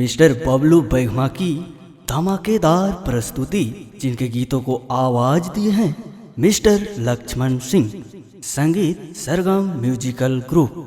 Mister Bablu बैगमा की धमाकेदार प्रस्तुति, जिनके गीतों को आवाज दिए हैं मिस्टर लक्ष्मण सिंह। संगीत सरगम म्यूजिकल ग्रुप।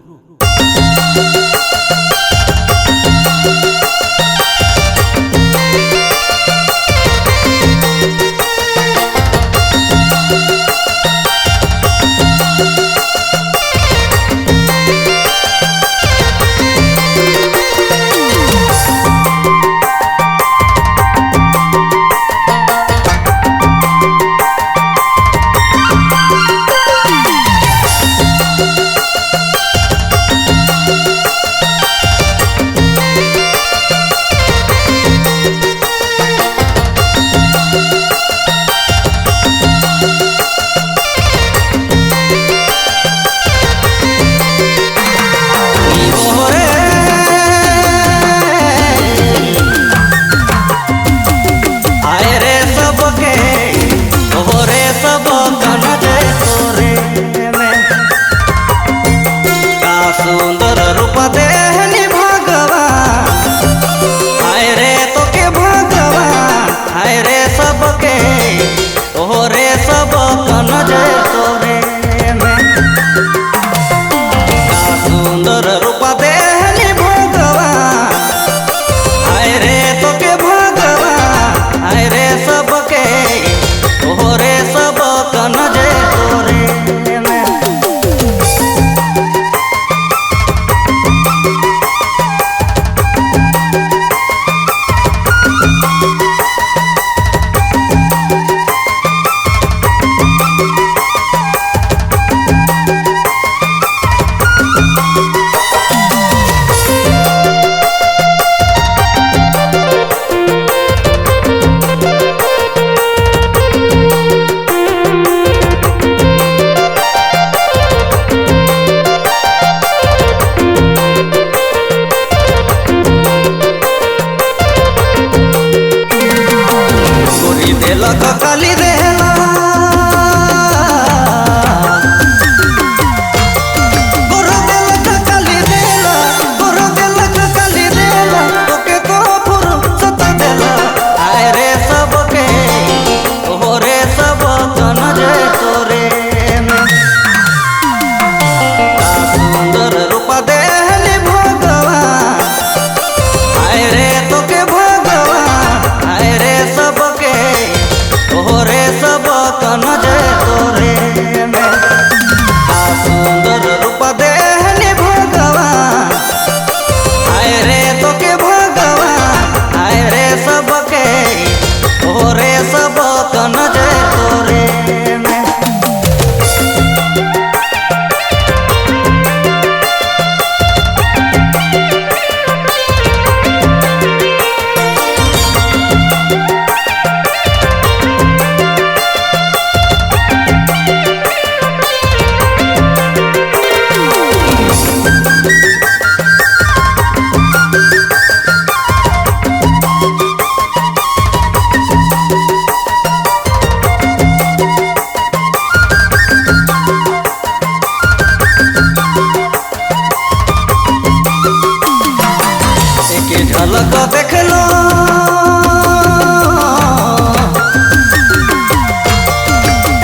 झलक देख लो,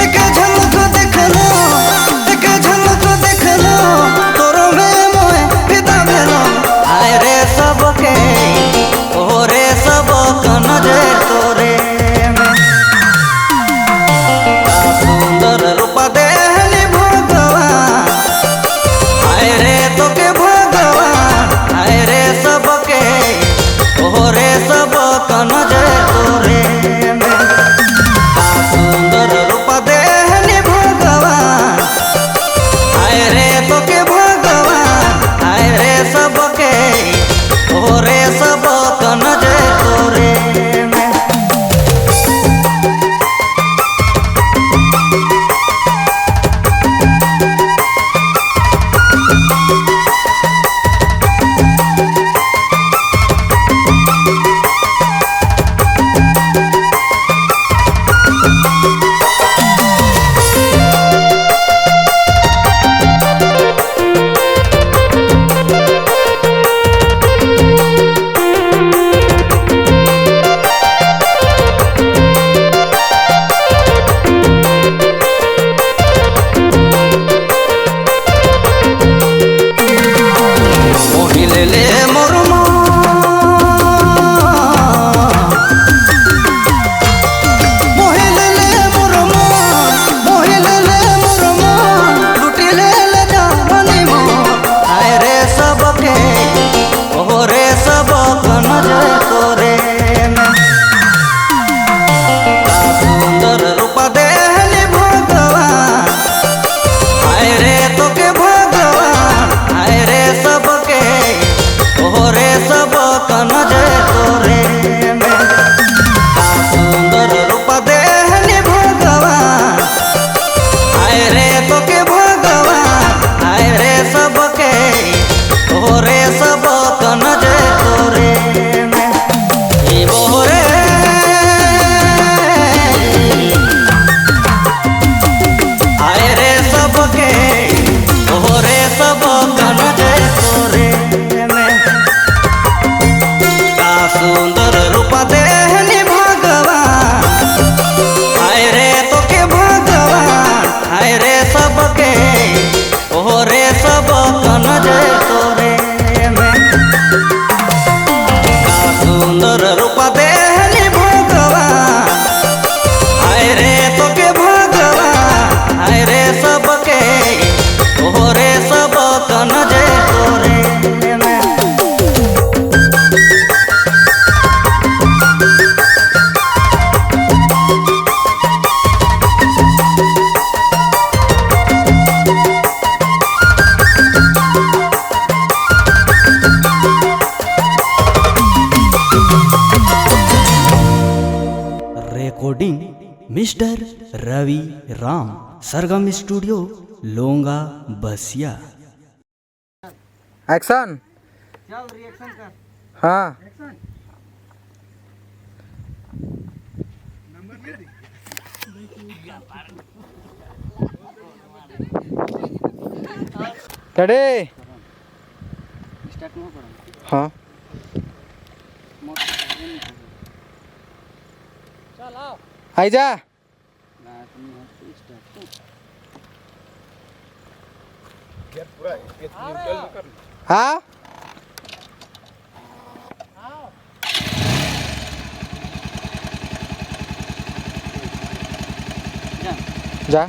एक झलक देख लो, एक झलक देख लो, तोरो में मोए फिदा भेलो। आए रे सबके ओरे सब कनजे तोरे में, का सुंदर रूप देहली भगवान। आए रे तोके भगवान, आए रे सबके ओरे सब कन सुंदर रूप देहनी भगवान, हाय रे तो के भगवान, हाय रे सबके ओरे सब कन जय तोरे में। का सुंदर रूप देहनी भगवान, हाय रे तो के भगवान, हाय रे सबके ओरे सब कन जय तोरे में। रिकॉर्डिंग मिस्टर रवि राम, सरगम स्टूडियो, लोंगा बसिया। एक्शन। हाँ। रेडी। हाँ। आई जा। हाँ। जा।